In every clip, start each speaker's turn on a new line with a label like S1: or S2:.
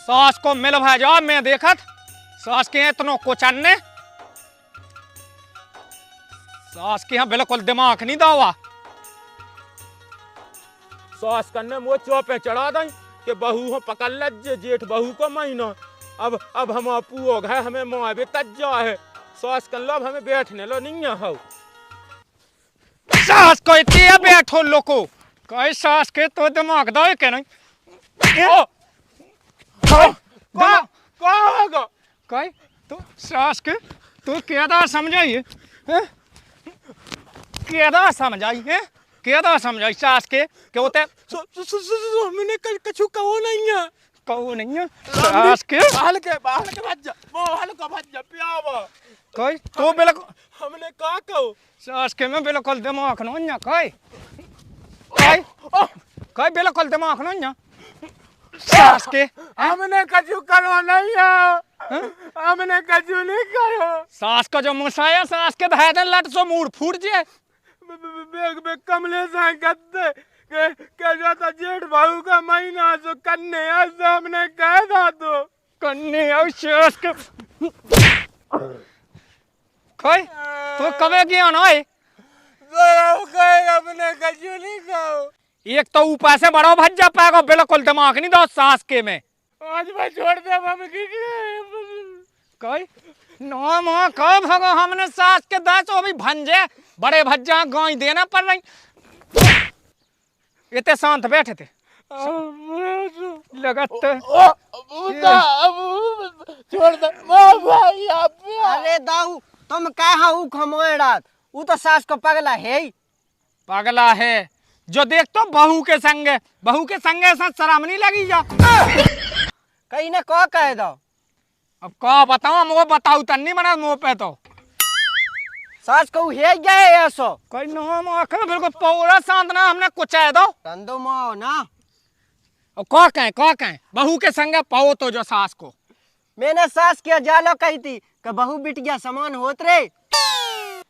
S1: सास को मिल भाई जाओ मैं देखत सास के इतनो कोचन्ने सास के यहाँ बिल्कुल दिमाग नहीं दावा
S2: सास करने मुँह चौपे चढ़ा दई कि बहू हो पकड़ लज्जे जेठ बहू को महीना अब हम अपू है हमें मुँह भी तज्जा है सास कर लो हमें बैठने लो नहीं हो
S1: सास को इतनी बैठो लोको कई सास के तो दिमाग दावे के नहीं कई तो सास के तो क्या समझाइए क्या समझाइए क्या समझाई सास के क्या होता है
S2: मैंने कछु कहो नहीं है
S1: कहो नहीं है सास के
S2: बाहर के भज जा बाहर का भज जा पियावा
S1: कई तो बिल्कुल
S2: हमने कहा कहो
S1: सास के में बिल्कुल दिमाग नहीं है कई कई कई बिल्कुल दिमाग नहीं है सास के
S2: हमने कछु करो नहीं है हमने कछु नहीं करो
S1: सास का जो मुसाया सास के धाय दिन लट सो मूड फूट जाए
S2: बेग कमले से कहते के जाता जेठ बहू का महीना जो कन्ने ऐसे हमने कह था तो
S1: कन्ने सास के कई तो कबे गया ना
S2: हमने कछु नहीं कहो
S1: एक तो ऊपर से बड़ा भज्जा पाएगा बिल्कुल दिमाग नहीं दो सास के में
S2: आज मैं छोड़ दे हम
S1: कई नो मां कब भगो हमने सास के दास वो भी भंजे बड़े भज्जा गाय देना पड़ रही इतने शांत बैठे थे लगत
S2: छोड़ दे भाई
S3: अरे दाऊ तुम कहा हूँ खमोड़ात वो तो सास को पगला है
S1: पगला है जो देख तो बहू के संगे ऐसा शर्म नहीं लगी जा
S3: कहीं ने को कह दो
S1: अब का बताऊं वो बताऊ तन्नी मना मुंह पे तो
S3: सास को है गए ऐसो
S1: कोई नाम आखिर बिल्कुल पूरा शांत ना हमने कुछ है दो
S3: तंदो माओ ना
S1: और को कहें बहू के संगे पाओ तो जो सास को
S3: मैंने सास के जालो कही थी कि बहू बिटिया समान होत रे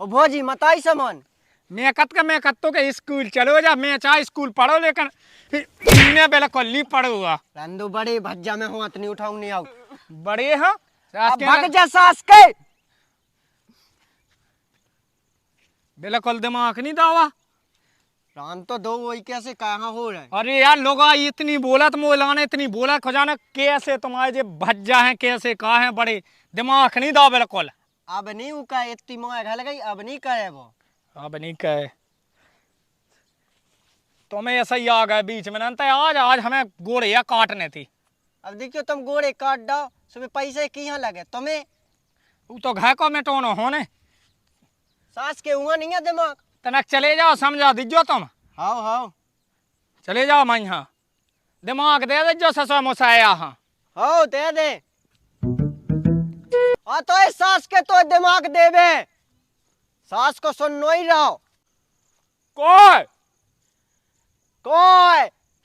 S3: और भोजी मताई समान
S1: मैं कत्तो के स्कूल चलो जा मैं चाहे स्कूल पढ़ो लेकिन इन्हें बिल्कुल नहीं पढ़ूंगा
S3: रंदू बड़े भज्जा में हाथ नहीं उठाऊं नहीं आऊ
S1: बड़े हाँ
S3: भग जा सास के
S1: बिल्कुल दिमाग नहीं दावा
S3: राम तो दो वही कैसे कहाँ हो रहा है
S1: अरे यार लोग इतनी बोलत मोलाने इतनी बोला खजाना कैसे तुम्हारे जो भज्जा है कैसे कहा है बड़े दिमाग नहीं दावा बिल्कुल
S3: अब नहीं उका इतनी मोह घल गई अब नहीं करे वो
S1: अब नहीं कहे तुम्हें ऐसा ही आ गए बीच में ना आज हमें गोड़िया काटने थी
S3: अब देखियो तुम गोड़े काट दो सुबह पैसे की यहाँ लगे तुम्हें
S1: वो तो घर को मिटोनो होने
S3: सास के हुआ नहीं है दिमाग
S1: तनक चले जाओ समझा दीजो तुम
S3: हाँ
S1: चले जाओ मैं यहाँ दिमाग दे दीजो ससुर मुसाया हाँ
S3: हाँ दे दे तो इस सास के तो दिमाग देवे सास को सुन ही रहो कोई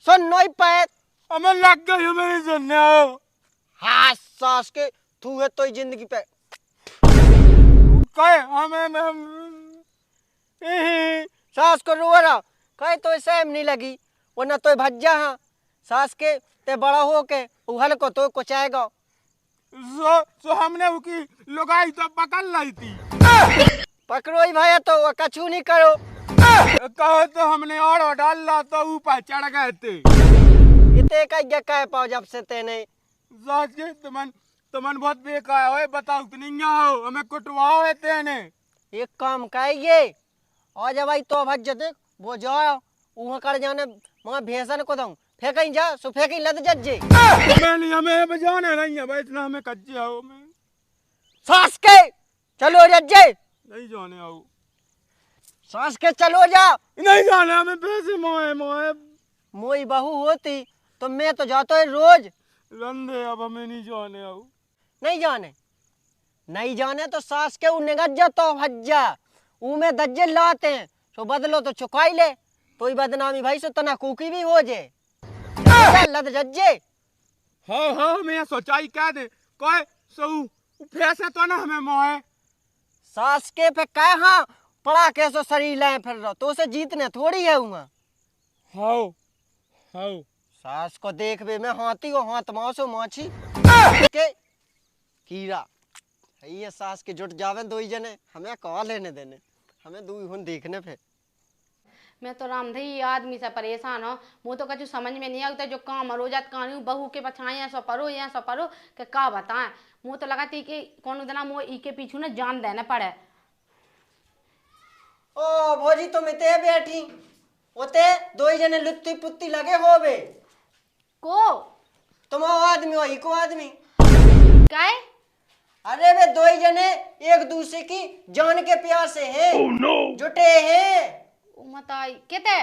S3: सुन नहीं पाए
S2: हमें लग गई हमें सुनने
S3: हाँ सास के तू है तो जिंदगी पे सास को रो रहा कहे तो सहम नहीं लगी वरना तो भज्जा हाँ सास के ते बड़ा हो के उहल को तो कुचाएगा
S2: सो हमने उसकी लुगाई तो पकड़ लाई थी
S3: पकड़ो ही भाई तो वो कछु नहीं करो
S2: कहो तो हमने और डाला तो ऊपर चढ़ गए थे
S3: इतने का कह पाओ जब से तेने
S2: सास के तुमन बहुत बेकार है बताओ तो नहीं आओ हमें कुटवाओ है तेने
S3: एक काम कहिए और जब भाई तो भज देख वो जाओ वहाँ कर जाने वहाँ भेसन को दूँ फेंकहीं जा सो फेंकहीं लद जज्जे
S2: मैंने हमें बजाने नहीं है भाई इतना हमें कच्चे आओ मैं
S3: सास के चलो जज्जे
S2: नहीं जाने आओ
S3: सास के चलो जा
S2: नहीं जाने हमें पैसे मोए
S3: मोई बहू होती तो मैं तो जाता है रोज
S2: रंधे अब हमें नहीं जाने आओ
S3: नहीं जाने तो सास के उ निगत जातो भज्जा ऊ में दज्जे लाते हैं तो बदलो तो चुकाई ले तो ही बदनामी भाई सो तना कुकी भी हो जे लद जज्जे
S2: हाँ मैं सोचाई क्या दे कोई सो पैसे तो ना हमें मोए
S3: सास के पे कहा पड़ा कैसो शरीर लाए फिर रहो तो उसे जीतने थोड़ी है हुआ
S2: हाँ
S3: सास को देख बे मैं हाथी को हाथ मासो माछी के कीड़ा ये सास के जुट जावे दो ही जने हमें कहा लेने देने हमें दू हुन देखने पे।
S4: मैं तो रामधई ये आदमी से परेशान हो। मुँह तो कछु समझ में नहीं आता जो काम रोजात कहानी बहू के पछाए सो परो या सो परो के का बताएं। मुँह तो लगाती कि कौन दिन मुँह ई के पीछू ना जान देना पड़े।
S3: ओ भोजी तुम इते बैठी ओते दो ही जने लुत्ती पुत्ती लगे हो बे
S4: को
S3: तुम आदमी हो इको आदमी
S4: काय
S3: अरे वे दो ही जने एक दूसरे की जान के प्यासे हैं जुटे हैं
S4: मताई केते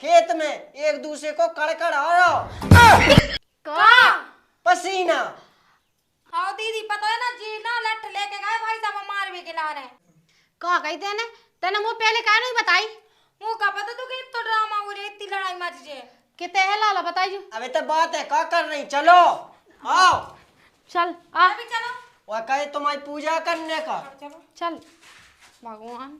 S3: खेत में एक दूसरे को कड़कड़ आ रहा
S4: का
S3: पसीना।
S5: हाँ दीदी पता है ना जी ना लठ लेके गए भाई साहब मार भी गिला रहे
S4: का कहते ने तने मुँह पहले का नहीं बताई
S5: मुँह का पता तो कि तो ड्रामा हो रही इतनी लड़ाई मच जे
S4: केते है लाला बताई जो
S3: अबे तो बात है का कर रही चलो आओ
S4: चल आ
S5: अभी चलो
S3: वह कहे तुम्हारी पूजा करने का
S4: चल भगवान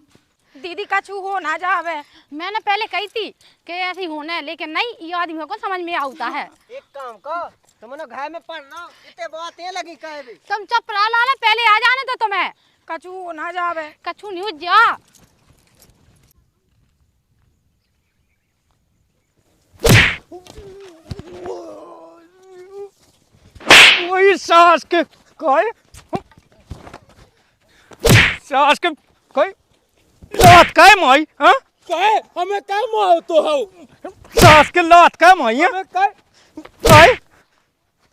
S5: दीदी कछु हो ना जावे।
S4: मैंने पहले कही थी कि ऐसी होने लेकिन नहीं ये आदमियों को समझ में आता है।
S3: एक काम कर तुमने घर में पढ़ना इतने बातें लगी कहे भी
S4: तुम चुप रहा लाला पहले आ जाने तो तुम्हें
S5: कछु हो ना जावे
S4: कछु नहीं हो जा।
S1: वही सास के कहे सास के कहे लात काय माई हाँ
S2: कहे हमें क्या माओ तो हो
S1: सास के लात काय माई है
S2: हमें कहे
S1: कहे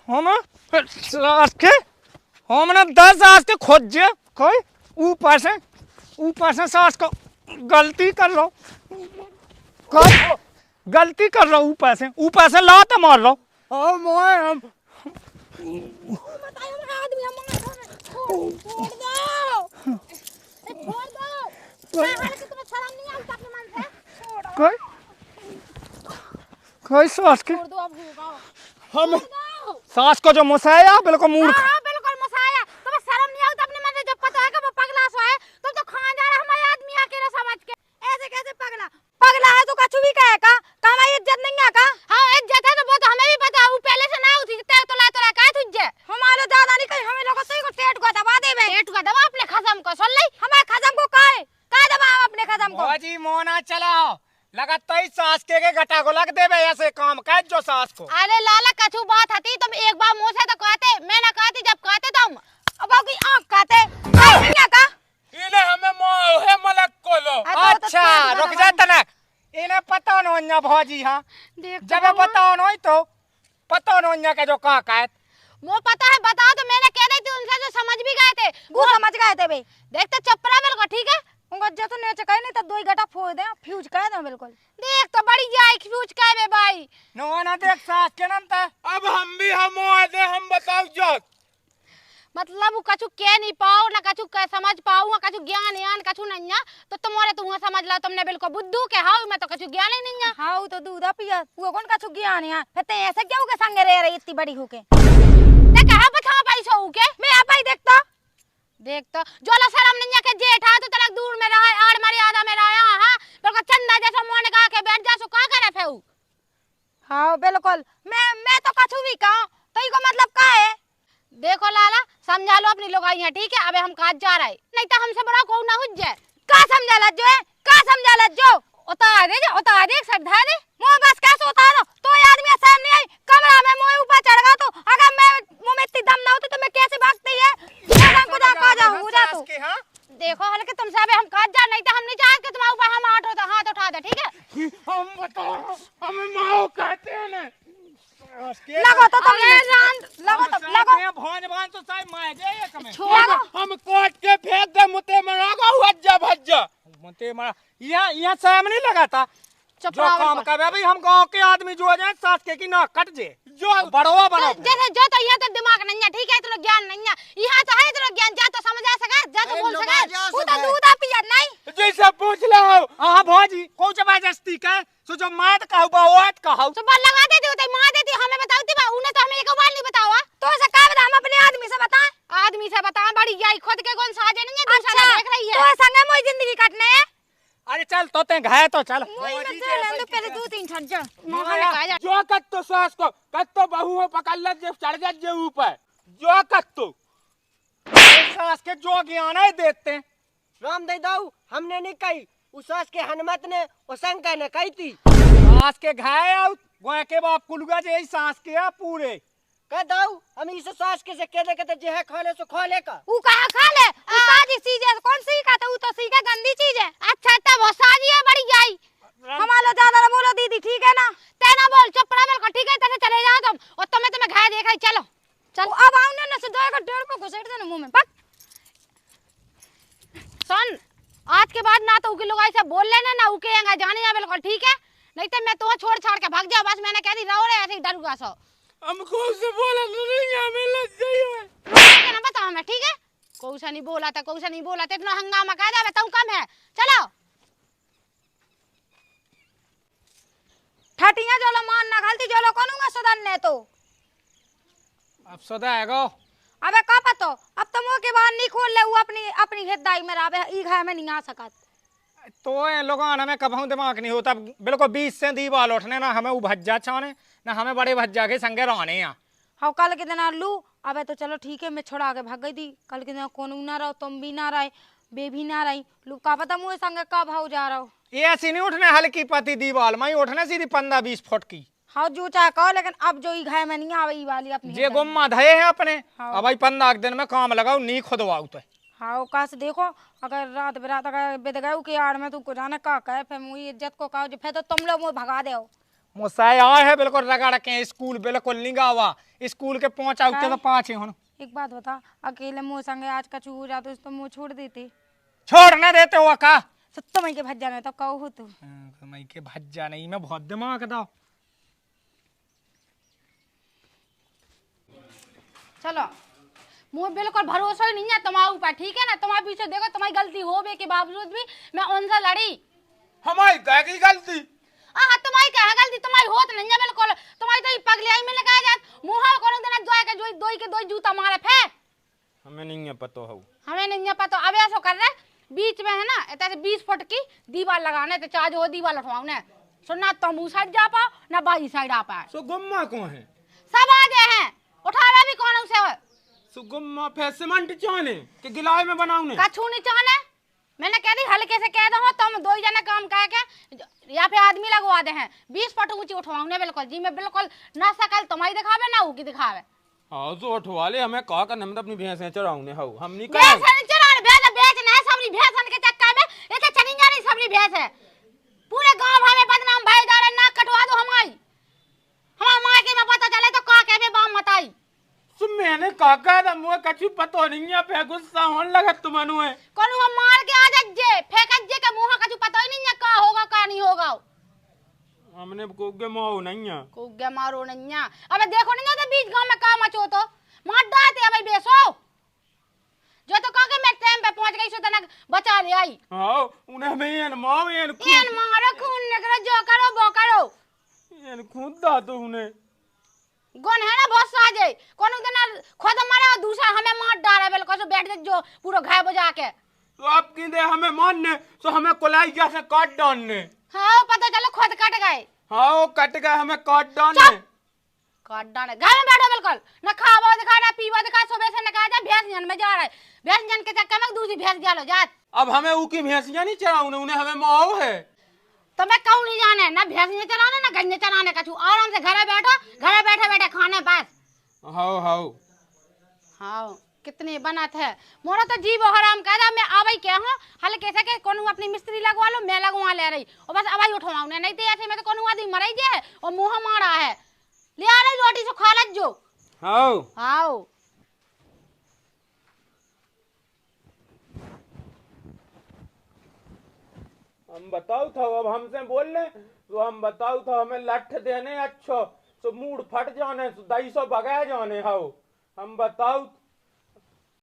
S1: हम सास के हमने 10 सास के खोजे कहे ऊपर से सास को गलती कर लो कहे गलती कर लो ऊपर से लात मार लो
S2: हम मोए हम
S5: बताइए मेरा आदमी हम छोड़ दो छोड़ दो मैं हाल के तुम्हें शर्म नहीं आता अपने मन से छोड़ दो
S1: कहे सास के
S5: छोड़ दो अब होगा
S2: हम
S1: सास को जो मुसाया बिल्कुल मूर्ख
S5: हां बिल्कुल मसाया तुम्हें शर्म नहीं आता अपने मन से जब पता है कि वो पगला सो है तुम तो खा जा रहे हमारे आदमी आके ना समझ के ऐसे कैसे पगला है तो कछु भी कहेगा का हमारी इज्जत नहीं है का।
S4: हाँ इज्जत है तो वो तो हमें भी पता वो पहले से ना उठी तेरे तो ला काय तुझे
S5: हमारे ज्यादा नहीं कहीं हमें लोगों से को टेट को दबा दे
S4: पेट का दबा अपने खसम को सुन ले
S5: हमारे खजम को का दबा हम अपने खजम को
S1: भौजी मोना चलाओ लगातार सास के गटा को लग देवे ऐसे काम कर जो सास को
S4: अरे लाला कछु बात हती तुम एक बार मुंह से तो कहते मैं ना कहती जब कहते तुम
S5: अब की आंख खाते नहीं का
S2: इन्हें हमें माओ है मलक को लो
S1: अच्छा रुक जा तनक इन्हें पता न भौजी हाँ जब पता न तो पता न के जो का कहत
S4: वो पता है बताओ तो मैंने कह रही थी उनसे जो समझ भी गए थे
S5: वो समझ गए थे भाई
S4: देखते चुप रहा बिल्कुल ठीक है
S5: उनका जैसे ने चकाई नहीं तो दो ही गटा फोड़ दे फ्यूज कह दे बिल्कुल
S4: देख तो बड़ी जाए फ्यूज कह बे भाई
S1: नो ना देख सास के नाम था
S2: अब हम भी हम आए हम बताओ जो
S4: मतलब वो कछु कह नहीं पाओ ना कछु कह समझ पाओ ना कछु ज्ञान यान कछु नहीं है तो तुम्हारे तुम समझ लो तुमने बिल्कुल बुद्धू के हाउ मैं तो कछु ज्ञान ही नहीं है
S5: हाउ तो दूध पिया वो कौन का छुगिया नहीं है फिर ते ऐसे क्यों के संग रह रही इतनी बड़ी होके
S4: ते कहा बता पैसा हो के
S5: मैं आप ही देखता
S4: देख तो जो लो शर्म नहीं है के जेठा तो तलक दूर में रहा आड़ मर्यादा में रहा हां बिल्कुल चंदा जैसा मोन का के बैठ जा सो का करे फेऊ
S5: हां बिल्कुल मैं तो कछु भी कहूं तो ई को मतलब का है
S4: देखो लाला समझा लो अपनी लोग आई हैं ठीक है अबे हम काज जा रहे नहीं तो हमसे बड़ा कोई ना हो जाए
S5: का समझा लज्जो है का समझा लज्जो
S4: उतार दे सदा दे
S5: मुंह बस कैसे उतारो तो ये आदमी सामने आई कमरा में मुंह ऊपर चढ़ गया तो अगर मैं मुंह में इतनी दम ना हो तो मैं कैसे भागती है मैं को जा का जाऊं हो जा तो
S4: देखो हल्के तुमसे अबे हम काज जा नहीं तो हम नहीं चाहते कि तुम्हारे ऊपर हम हाथ उठा दे ठीक है
S2: हम बताओ हमें माओ कहते हैं ना
S5: लगो तो तुम लगो
S1: भौज तो साहब मार गए एक में
S4: छोड़ो
S2: हम कोट के फेंक दे मुते मरागा हुज्जा भज्जा
S1: मुते मारा यहाँ सामने नहीं लगा था
S4: चुप
S1: जो
S4: रहो
S1: काम कर भाई हम गांव के आदमी जो जाए सास के की ना कट जे जो बड़वा बनो
S4: जैसे जो तो यहाँ तो दिमाग नहीं है ठीक है तो ज्ञान नहीं है यहाँ तो है तो ज्ञान जा तो समझ आ सका जा तो बोल सका
S5: वो तो दूध पिया नहीं
S2: जैसे पूछ लो
S1: हां भौजी को जबरदस्ती का सो जो मात कहू बात कहू
S4: तो बाल लगा देती होते मार देती हमें बताती बा उन्हें तो हमें एक बार नहीं बतावा
S5: तो ऐसा का बता हम अपने आदमी से बताएं
S4: आदमी से बता बड़ी जाई खुद के कौन साजे नहीं है दूसरा देख रही है
S5: तो संगे मोई जिंदगी काटने है
S1: अरे चल तो ते घाय तो चल
S5: मोई में चल तो पहले 2-3 छट जा
S4: मुंह में कहा जा
S2: जो कत तो सास को कत तो बहू हो पकड़ ले जे चढ़ जा जे ऊपर जो कत तो
S1: सास के जो ज्ञान है देते हैं।
S3: राम दे दाऊ हमने नहीं कही, उस सास के हनुमत ने और शंकर ने कही थी।
S1: सास के घाय आउट गोए के बाप कुलगा जे सास के आ पूरे
S3: कह दाऊ हम इस सास के से कहले कहते जे है खा ले सो खा ले का।
S5: ऊ कहा खा ले, ऊ साजी चीज है, कौन सी खाता, ऊ तो सीखा गंदी चीज है। अच्छा तब वो साजी है बड़ी आई। हमारा ज्यादा ना बोलो दीदी, ठीक है ना? तेना बोल, चुप रहा बिल्कुल, ठीक है? तेरे चले जाओ तुम, और तुम्हें घाय देख रही, चलो चल। अब आउने ना से जाएगा 1.5 रुपए घुसेड़ देना मुंह में, पक। सुन, आज के बाद ना तो उके लोग ऐसे बोल लेना ना उके आएगा जाने ना बिल्कुल, ठीक है? नहीं तो मैं तो छोड़ छाड़ के भाग जाओ, बस मैंने कह दी रहो रे ऐसे ही डरूगा सो।
S2: हमको से बोला नहीं हमें लग गई है
S5: रोके ना बताओ मैं, ठीक है? कौसा नहीं बोला था, कौसा नहीं बोला था, इतना हंगामा कर दे बताऊं कम है। चलो ठटिया जोलो मान ना गलती जोलो कोनूंगा सदन ने तो।
S1: अब सदा है
S5: अबे का पतो, अब तो मुंह के बाहर नहीं खोल ले, वो अपनी हिदाई में रावे ई घाय में नहीं आ सकत।
S1: तो ये लोग हमें कभू दिमाग नहीं होता बिल्कुल 20 से दीवाल उठने ना हमें वो भज्जा छाने ना हमें बड़े भज्जा के संगे रहने यहाँ।
S5: हाँ कल के दिन लू, अबे तो चलो ठीक है मैं छोड़ा के भाग गई थी। कल के दिन कोनू ना रहो, तुम भी ना रहे, बेबी ना रही, लू का पता मुझे संगे का भाव जा रहा हो।
S1: ये ऐसी नहीं उठने हल्की पति दीवाल में उठने सीधी 15-20 फुट की।
S5: हाँ जो चाहे कहो, लेकिन अब जो ई घाय में नहीं आवे ई वाली अपनी
S1: जे गुम्मा धये हैं अपने।
S5: हाँ।
S1: अब भाई 15 दिन में काम लगाओ नी खुदवाओ तो।
S5: हाँ का से देखो, अगर रात बिरात अगर बिद गए के यार में तुमको जाने का कहे, फिर मुझे इज्जत को कहो, फिर तो तुम लोग मुझे भगा दे।
S1: मुसाया है बिल्कुल रगड़ के स्कूल बिल्कुल नहीं गावा स्कूल के पहुंचा तो 5 हूं।
S5: एक बात बता, अकेले मुँह संगे आज कछु हो जाते तो मुँह छोड़ देती?
S1: छोड़ने देते हो का
S5: सत्तो मई के भज जाने तो कहो हो तू।
S1: मई के भज्जा नहीं मैं बहुत दिमाग दाओ।
S4: चलो मुझे बिल्कुल भरोसा ही नहीं है तुम्हारे ऊपर, ठीक है ना? तुम्हारे पीछे देखो तुम्हारी गलती हो के बावजूद भी मैं उनसे लड़ी।
S2: हमारी क्या की गलती?
S4: हाँ तुम्हारी क्या है गलती? तुम्हारी होत नहीं है बिल्कुल, तुम्हारी तो पगली आई में लगाया जात मुंह करो देना जोए के दोई जूता मारे फेंक।
S2: हमें नहीं है पता हो,
S4: हमें नहीं है पता। अब ऐसा कर रहे बीच में है ना ऐसे 20 फुट की दीवार लगाने तो चार्ज हो दीवार उठवाने, सुनना तुम उस साइड जा पाओ ना बाई साइड आ पाए।
S2: सो गुम्मा कौन है?
S4: सब आ गए हैं, उठावे भी कौन उसे है?
S2: सो गुम्मा फिर सीमेंट चाने के गिलाए में बनाऊने
S4: कछू नहीं चाहने, मैंने कह दी हल्के से कह दो तुम 2 जने काम कह के या फिर आदमी लगवा दे हैं 20 फुट ऊंची उठवाऊंगे बिल्कुल जी में बिल्कुल ना सकल तुम्हारी दिखावे ना ऊकी दिखावे।
S2: हाँ तो उठवा ले, हमें कहा कर हम तो अपनी भैंसें चराऊने हो हम नहीं
S4: भैंस
S2: करें।
S4: नहीं चराने, भैंस बेचना है सबरी भैंस के चक्कर में ऐसे चली जा रही सबरी भैंस है। पूरे गांव भर में बदनाम भाई जा रहे, नाक कटवा दो हमारी मां के में पता चले तो का कहबे बाम मताई।
S2: सो मैंने कहा था मुझे कछु पता नहीं है, पे गुस्सा होने लगा तुम्हारे है
S4: कोनु हम मार के आ जज्जे फेंकत जे के मुंह कछु पता ही नहीं है का होगा का नहीं होगा।
S2: हमने कोगे मोह नहीं है
S4: कोगे मारो नहीं है। अबे देखो नहीं तो बीच गांव में का मचो तो मार डाते है भाई बेसो जो तो कह के मैं टाइम पे पहुंच गई सो तना बचा ले आई।
S2: हाँ उन्हें में ये माओ ये
S4: मारो खून निकलो जो करो वो करो
S2: ये खुद दा तो उन्हें
S4: गन है ना बहुत साजे कोनो दिन खुद मारे और दूसरा हमें मार डाले बिल्कुल सो बैठ जो पूरा घाय बजा के।
S2: तो आप की दे हमें मारने तो हमें कोलाई जैसे काट डालने।
S4: हाँ पता चलो खुद कट गए।
S2: हाँ वो कट गए हमें काट डालने।
S4: काट डाले घर में बैठो बिल्कुल न खावा दिखा ना पीवा दिखा सुबह से निकाल जा भैंस जन में जा रहा है भैंस जन के चक्कर में दूसरी भैंस जालो जात।
S2: अब हमें ऊकी भैंसियां नहीं चराऊने उन्हें हमें माओ है।
S4: तो मैं कहूँ नहीं जाने ना भैंस नहीं चलाने ना गन्ने चलाने का आराम से घरे बैठो घरे बैठे बैठे खाने पास।
S2: हाँ हाँ
S4: हाँ कितने बनत है मोरा तो जीव हराम कह रहा मैं आवई क्या हूँ हल्के से के कोनो अपनी मिस्त्री लगवा लो मैं लगवा ले रही और बस अवाई उठवाऊं नहीं तो ऐसे में तो कोनो आदमी मराई जे है और मुंह मारा है ले आ रही रोटी से खा लज जो।
S2: हाँ
S4: हाँ
S2: हम बताओ था अब हमसे बोल ले तो हम बताओ था हमें लठ देने अच्छो तो मूड फट जाने तो 250 भगाए जाने हो हम बताओ